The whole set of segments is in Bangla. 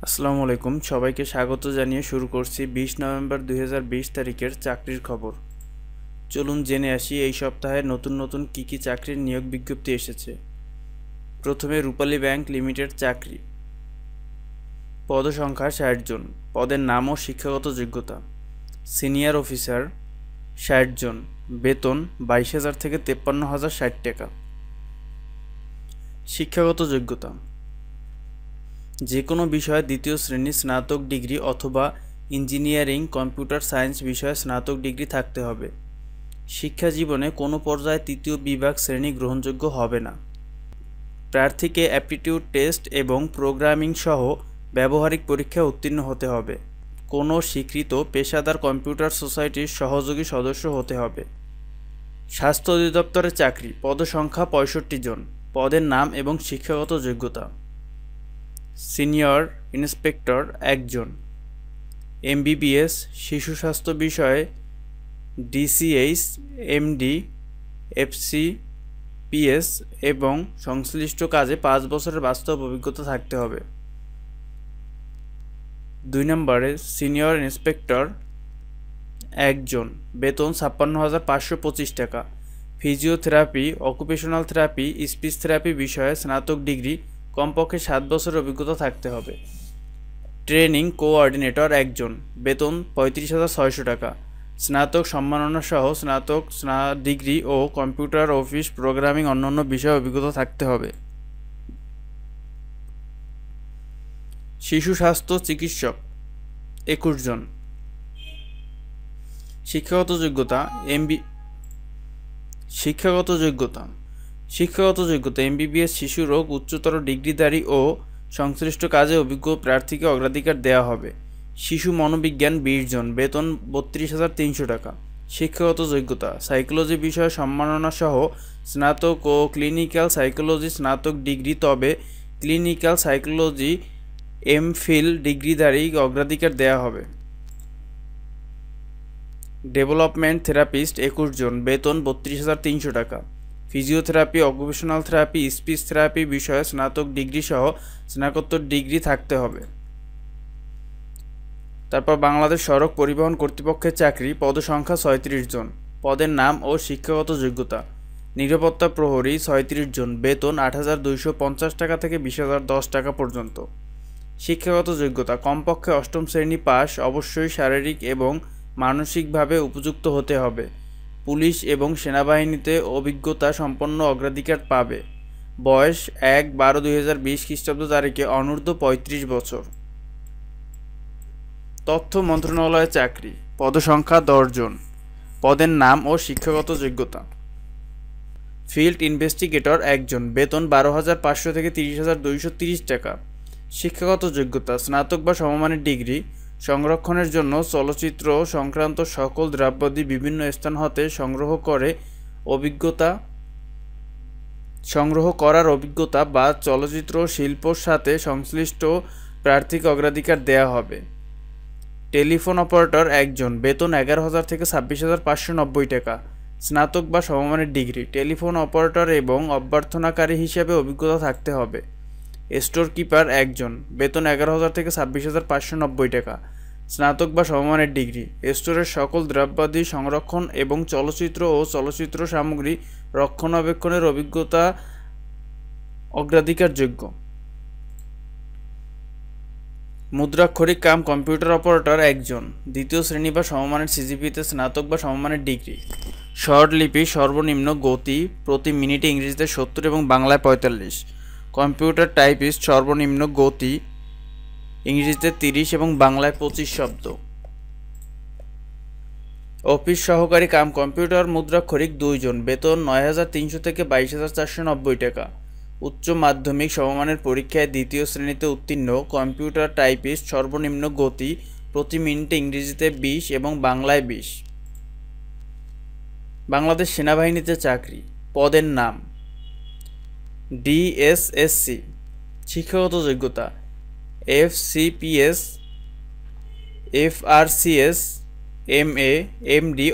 আসসালামু আলাইকুম, সবাইকে স্বাগত জানিয়ে শুরু করছি 20 নভেম্বর 2020 তারিখের চাকরির খবর। চলুন জেনে আসি এই সপ্তাহে নতুন নতুন কী চাকরির নিয়োগ বিজ্ঞপ্তি এসেছে। প্রথমে রূপালী ব্যাংক লিমিটেড চাকরি, পদসংখ্যা 60 জন, পদের নাম ও শিক্ষাগত যোগ্যতা। সিনিয়র অফিসার 60 জন, বেতন 22,000 থেকে 53,060 টাকা। শিক্ষাগত যোগ্যতা যে কোনো বিষয়ে দ্বিতীয় শ্রেণী স্নাতক ডিগ্রি অথবা ইঞ্জিনিয়ারিং কম্পিউটার সায়েন্স বিষয়ে স্নাতক ডিগ্রি থাকতে হবে। শিক্ষা জীবনে কোনো পর্যায়ে তৃতীয় বিভাগ শ্রেণী গ্রহণযোগ্য হবে না। প্রার্থীকে অ্যাপটিটিউড টেস্ট এবং প্রোগ্রামিং সহ ব্যবহারিক পরীক্ষায় উত্তীর্ণ হতে হবে। কোনো স্বীকৃত পেশাদার কম্পিউটার সোসাইটির সহযোগী সদস্য হতে হবে। স্বাস্থ্য অধিদপ্তরের চাকরি, পদসংখ্যা 65 জন, পদের নাম এবং শিক্ষাগত যোগ্যতা। সিনিয়র ইন্সপেক্টর 1 জন, এমবিবিএস শিশু স্বাস্থ্য বিষয়ে ডিসিএইচ এমডি এফসিপিএস এবং সংশ্লিষ্ট কাজে 5 বছরের বাস্তব অভিজ্ঞতা থাকতে হবে। 2 নম্বরে সিনিয়র ইন্সপেক্টর 1 জন, বেতন 56,525 টাকা। Physiotherapy, occupational therapy, speech therapy বিষয়ে স্নাতক ডিগ্রি, কমপক্ষে 7 বছরের অভিজ্ঞতা থাকতে হবে। ট্রেনিং কোঅর্ডিনেটর 1 জন, বেতন 35,600 টাকা। স্নাতক সম্মাননা সহ স্নাতক ডিগ্রি ও কম্পিউটার অফিস প্রোগ্রামিং অন্যান্য বিষয়ে অভিজ্ঞতা থাকতে হবে। শিশু স্বাস্থ্য চিকিৎসক 21 জন। শিক্ষাগত যোগ্যতা এমবিবিএস শিশু রোগ উচ্চতর ডিগ্রিধারী ও সংশ্লিষ্ট কাজে অভিজ্ঞ প্রার্থীকে অগ্রাধিকার দেওয়া হবে। শিশু মনোবিজ্ঞান 20 জন, বেতন 32,300 টাকা। শিক্ষাগত যোগ্যতা সাইকোলজি বিষয়ে সম্মাননা সহ স্নাতক ও ক্লিনিক্যাল সাইকোলজি স্নাতক ডিগ্রি, তবে ক্লিনিক্যাল সাইকোলজি এমফিল ডিগ্রিধারী অগ্রাধিকার দেওয়া হবে। ডেভেলপমেন্ট থেরাপিস্ট 21 জন, বেতন 32,300 টাকা। Physiotherapy, occupational therapy, speech therapy বিষয়ে স্নাতক ডিগ্রি সহ স্নাতকোত্তর ডিগ্রি থাকতে হবে। তারপর বাংলাদেশ সড়ক পরিবহন কর্তৃপক্ষের চাকরি, পদসংখ্যা 36 জন, পদের নাম ও শিক্ষাগত যোগ্যতা। নিরাপত্তা প্রহরী 36 জন, বেতন 8,250 টাকা থেকে 20,010 টাকা পর্যন্ত। শিক্ষাগত যোগ্যতা কমপক্ষে 8ম শ্রেণী পাস, অবশ্যই শারীরিক এবং মানসিকভাবে উপযুক্ত হতে হবে। পুলিশ এবং সেনাবাহিনীতে অভিজ্ঞতা সম্পন্ন অগ্রাধিকার পাবে। বয়স 1/12/2020 খ্রিস্টাব্দ তারিখে অনূর্ধ্ব 35 বছর। তথ্য মন্ত্রণালয়ের চাকরি, পদসংখ্যা 10 জন, পদের নাম ও শিক্ষাগত যোগ্যতা। ফিল্ড ইনভেস্টিগেটর 1 জন, বেতন 12,500 থেকে 30,230 টাকা। শিক্ষাগত যোগ্যতা স্নাতক বা সমমানের ডিগ্রি। সংরক্ষণের জন্য চলচ্চিত্র সংক্রান্ত সকল দ্রব্যাদি বিভিন্ন স্থান হতে সংগ্রহ করার অভিজ্ঞতা বা চলচ্চিত্র শিল্পর সাথে সংশ্লিষ্ট প্রার্থীকে অগ্রাধিকার দেওয়া হবে। টেলিফোন অপারেটর 1 জন, বেতন 11,000 থেকে 26,590 টাকা। স্নাতক বা সমমানের ডিগ্রি। টেলিফোন অপারেটর এবং অভ্যর্থনাকারী হিসেবে অভিজ্ঞতা থাকতে হবে। স্টোর কিপার 1 জন, বেতন 11,000 থেকে 26,590 টাকা। স্নাতক বা সমমানের ডিগ্রি। স্টোরের সকল দ্রব্যাদি সংরক্ষণ এবং চলচ্চিত্র ও চলচ্চিত্র সামগ্রী রক্ষণাবেক্ষণের অভিজ্ঞতা অগ্রাধিকারযোগ্য। মুদ্রাক্ষরিক কাম কম্পিউটার অপারেটর 1 জন, দ্বিতীয় শ্রেণী বা সমমানের সিজিপিতে স্নাতক বা সমমানের ডিগ্রি। স্বরলিপি সর্বনিম্ন গতি প্রতি মিনিটে ইংরেজিতে 70 এবং বাংলায় 45। কম্পিউটার টাইপিস্ট সর্বনিম্ন গতি ইংরেজিতে 30 এবং বাংলায় 25 শব্দ। অফিস সহকারী কাম কম্পিউটার মুদ্রাক্ষরিক 2 জন, বেতন 9,300 থেকে 22,490 টাকা। উচ্চ মাধ্যমিক সমমানের পরীক্ষায় দ্বিতীয় শ্রেণীতে উত্তীর্ণ। কম্পিউটার টাইপিস্ট সর্বনিম্ন গতি প্রতি মিনিটে ইংরেজিতে 20 এবং বাংলায় 20। বাংলাদেশ সেনাবাহিনীতে চাকরি, পদের নাম ডিএসএসসি। শিক্ষাগত যোগ্যতা এফসিপিএস, এফআরসিএস, এমএ, এমডি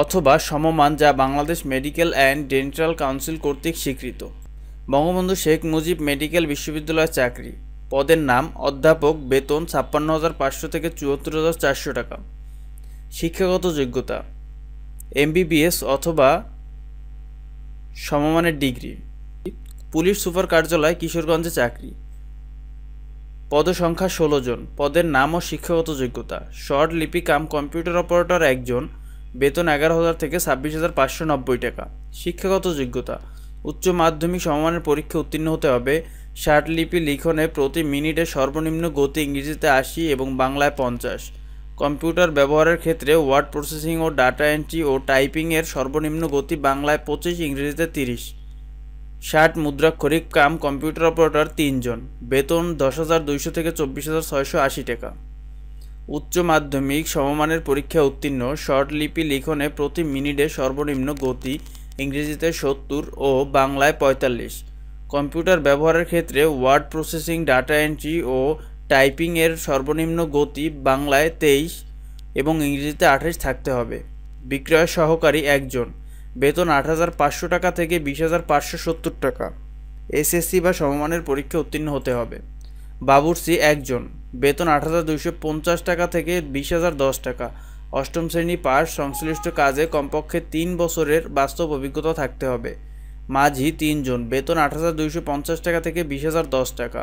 অথবা সমমান, যা Bangladesh medical and dental council কর্তৃক স্বীকৃত। বঙ্গবন্ধু শেখ মুজিব মেডিকেল বিশ্ববিদ্যালয়ের চাকরি, পদের নাম অধ্যাপক, বেতন ৫৬,৫০০ থেকে ৭৪,৪০০ টাকা। শিক্ষাগত যোগ্যতা MBBS অথবা সমমানের ডিগ্রি। পুলিশ সুপার কার্যালয়, কিশোরগঞ্জে চাকরি। পদসংখ্যা ১৬ জন। পদের নাম ও শিক্ষাগত যোগ্যতা শর্ট লিপি কাম কম্পিউটার অপারেটর ১ জন, বেতন ১১,০০০ থেকে ২৬,৫৯০ টাকা। শিক্ষাগত যোগ্যতা উচ্চ মাধ্যমিক সমমানের পরীক্ষা উত্তীর্ণ হতে হবে। শর্ট লিপি লিখনে প্রতি মিনিটে সর্বনিম্ন গতি ইংরেজিতে ৮০ এবং বাংলায় ৫০। কম্পিউটার ব্যবহারের ক্ষেত্রে ওয়ার্ড প্রসেসিং ও ডাটা এন্ট্রি ও টাইপিংয়ের সর্বনিম্ন গতি বাংলায় ২৫, ইংরেজিতে ৩০। ষাট মুদ্রাক্ষরিক কাম কম্পিউটার অপারেটর ৩ জন, বেতন ১০,২০০ থেকে ২৪,৬৮০ টাকা। উচ্চ মাধ্যমিক সমমানের পরীক্ষা উত্তীর্ণ, শর্ট লিপি লিখনে প্রতি মিনিটে সর্বনিম্ন গতি ইংরেজিতে ৭০ ও বাংলায় ৪৫। কম্পিউটার ব্যবহারের ক্ষেত্রে ওয়ার্ড প্রসেসিং, ডাটা এন্ট্রি ও টাইপিংয়ের সর্বনিম্ন গতি বাংলায় ২৩ এবং ইংরেজিতে ২৮ থাকতে হবে। বিক্রয় সহকারী ১ জন, বেতন ৮,৫০০ টাকা থেকে ২০,৫৭০ টাকা। SSC বা সমমানের পরীক্ষা উত্তীর্ণ হতে হবে। বাবুর্চি ১ জন, বেতন ৮,২৫০ টাকা থেকে ২০,০১০ টাকা। অষ্টম শ্রেণী পাস, সংশ্লিষ্ট কাজে কমপক্ষে ৩ বছরের বাস্তব অভিজ্ঞতা থাকতে হবে। মাঝি ৩ জন, বেতন ৮,২৫০ টাকা থেকে ২০,০১০ টাকা।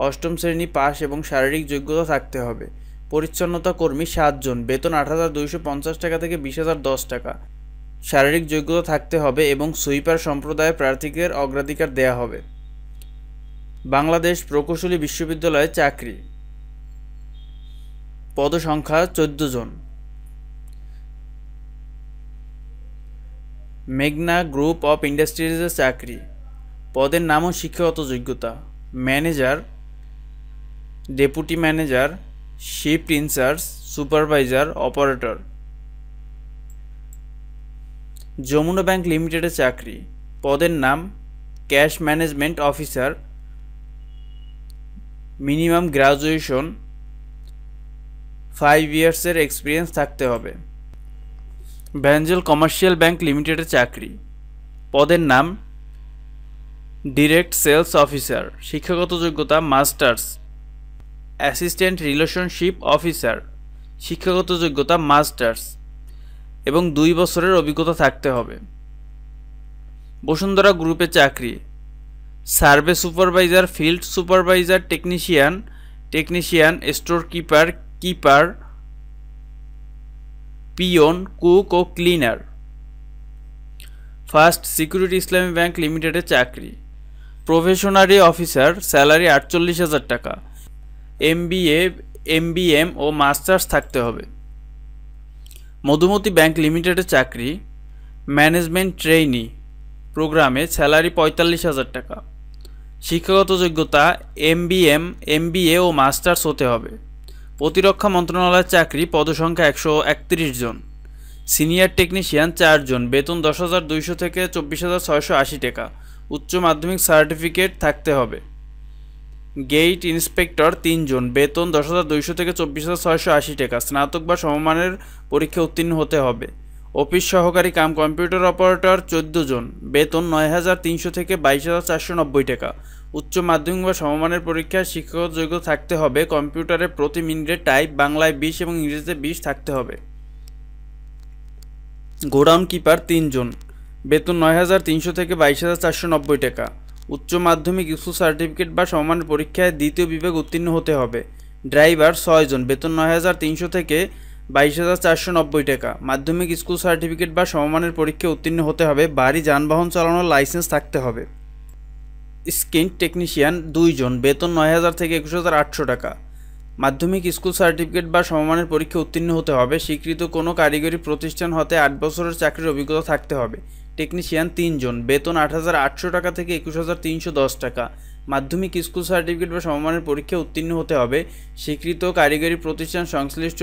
অষ্টম শ্রেণী পাস এবং শারীরিক যোগ্যতা থাকতে হবে। পরিচ্ছন্নতা কর্মী ৭ জন, বেতন ৮,২৫০ টাকা থেকে ২০,০১০ টাকা। শারীরিক যোগ্যতা থাকতে হবে এবং সুইপার সম্প্রদায়ের প্রার্থীদের অগ্রাধিকার দেয়া হবে। বাংলাদেশ প্রকৌশলী বিশ্ববিদ্যালয়ে চাকরি। পদসংখ্যা ১৪ জন। মেঘনা গ্রুপ অফ ইন্ডাস্ট্রিজে চাকরি। পদের নাম ও শিক্ষাগত যোগ্যতা manager, deputy manager, shift incharge, supervisor, operator. Jamuna bank লিমিটেডে চাকরি। পদের নাম cash management officer, minimum graduation 5 ইয়ার্সের এক্সপিরিয়েন্স থাকতে হবে। ভ্যাঞ্জেল কমার্শিয়াল ব্যাংক লিমিটেডে চাকরি। পদের নাম ডিরেক্ট সেলস অফিসার। শিক্ষাগত যোগ্যতা মাস্টার্স। অ্যাসিস্ট্যান্ট রিলেশনশিপ অফিসার, শিক্ষাগত যোগ্যতা মাস্টার্স এবং ২ বছরের অভিজ্ঞতা থাকতে হবে। বসুন্ধরা গ্রুপে চাকরি। Survey supervisor, field supervisor, technician, store keeper, peon, cook ও cleaner. First security Islami bank লিমিটেডে চাকরি। প্রফেশনারি অফিসার, স্যালারি ৪৮,০০০ টাকা। MBA, MBM ও মাস্টার্স থাকতে হবে। মধুমতি ব্যাংক লিমিটেডে চাকরি। ম্যানেজমেন্ট ট্রেইনি প্রোগ্রামে স্যালারি ৪৫,০০০ টাকা। শিক্ষাগত যোগ্যতা MBA ও মাস্টার্স হতে হবে। প্রতিরক্ষা মন্ত্রণালয়ের চাকরি। পদসংখ্যা ১৩১ জন। সিনিয়র টেকনিশিয়ান ৪ জন, বেতন ১০,২০০ থেকে ২৪,৬৮০ টাকা। উচ্চ মাধ্যমিক সার্টিফিকেট থাকতে হবে। গেট ইন্সপেক্টর ৩ জন, বেতন ১০,২০০ থেকে ২৪,৬৮০ টাকা। স্নাতক বা সমমানের পরীক্ষা উত্তীর্ণ হতে হবে। অফিস সহকারী কাম কম্পিউটার অপারেটর ১৪ জন, বেতন ৯,৩০০ থেকে ২২,৪৯০ টাকা। উচ্চ মাধ্যমিক বা সমমানের পরীক্ষায় শিক্ষাগত যোগ্যতা থাকতে হবে। কম্পিউটারে প্রতি মিনিটে টাইপ বাংলায় ২০ এবং ইংরেজিতে ২০ থাকতে হবে। গোডাউন কিপার ৩ জন, বেতন ৯,৩০০ থেকে ২২,৪৯০ টাকা। উচ্চ মাধ্যমিক স্কুল সার্টিফিকেট বা সমমানের পরীক্ষায় দ্বিতীয় বিভাগ উত্তীর্ণ হতে হবে। ড্রাইভার ৬ জন, বেতন ৯,৩০০ থেকে ২২,৪৯০ টাকা। মাধ্যমিক স্কুল সার্টিফিকেট বা সমমানের পরীক্ষা উত্তীর্ণ হতে হবে। ভারী যানবাহন চালানোর লাইসেন্স থাকতে হবে। স্কিন টেকনিশিয়ান ২ জন, বেতন ৯,০০০ থেকে ২১,৮০০ টাকা। মাধ্যমিক স্কুল সার্টিফিকেট বা সমমানের পরীক্ষা উত্তীর্ণ হতে হবে। স্বীকৃত কোনো কারিগরি প্রতিষ্ঠান হতে ৮ বছরের চাকরির অভিজ্ঞতা থাকতে হবে। টেকনিশিয়ান ৩ জন, বেতন ৮,৮০০ টাকা থেকে ২১,৩১০ টাকা। মাধ্যমিক স্কুল সার্টিফিকেট বা সমমানের পরীক্ষা উত্তীর্ণ হতে হবে। স্বীকৃত কারিগরি প্রতিষ্ঠান সংশ্লিষ্ট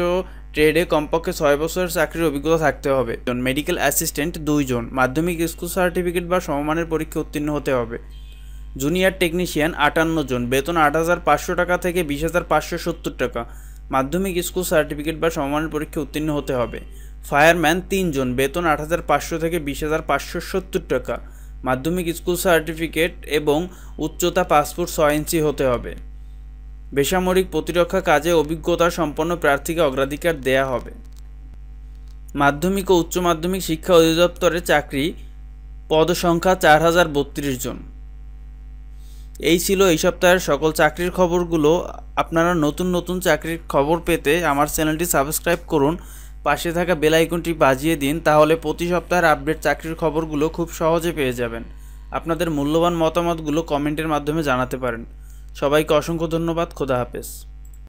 ট্রেডে কমপক্ষে ৬ বছরের চাকরির অভিজ্ঞতা থাকতে হবে। মেডিকেল অ্যাসিস্ট্যান্ট ২ জন, মাধ্যমিক স্কুল সার্টিফিকেট বা সমমানের পরীক্ষা উত্তীর্ণ হতে হবে। জুনিয়র টেকনিশিয়ান ৫৮ জন, বেতন ৮,৫০০ টাকা থেকে ২০,৫৭০ টাকা। মাধ্যমিক স্কুল সার্টিফিকেট বা সমমানের পরীক্ষা উত্তীর্ণ হতে হবে। ফায়ারম্যান ৩ জন, বেতন ৮,৫০০ থেকে ২০,৫৭০ টাকা। মাধ্যমিক স্কুল সার্টিফিকেট এবং উচ্চতা ৫ ফুট ৬ ইঞ্চি হতে হবে। বেসামরিক প্রতিরক্ষা কাজে অভিজ্ঞতা সম্পন্ন প্রার্থীকে অগ্রাধিকার দেয়া হবে। মাধ্যমিক ও উচ্চ মাধ্যমিক শিক্ষা অধিদপ্তরে চাকরি, পদসংখ্যা 4032 জন। এই ছিল এই সপ্তাহের সকল চাকরির খবরগুলো। আপনারা নতুন নতুন চাকরির খবর পেতে আমার চ্যানেলটি সাবস্ক্রাইব করুন, পাশে থাকা বেল আইকনটি বাজিয়ে দিন, তাহলে প্রতি সপ্তাহের আপডেট চাকরির খবরগুলো খুব সহজে পেয়ে যাবেন। আপনাদের মূল্যবান মতামতগুলো কমেন্টের মাধ্যমে জানাতে পারেন। সবাইকে অসংখ্য ধন্যবাদ। খোদা হাফেজ।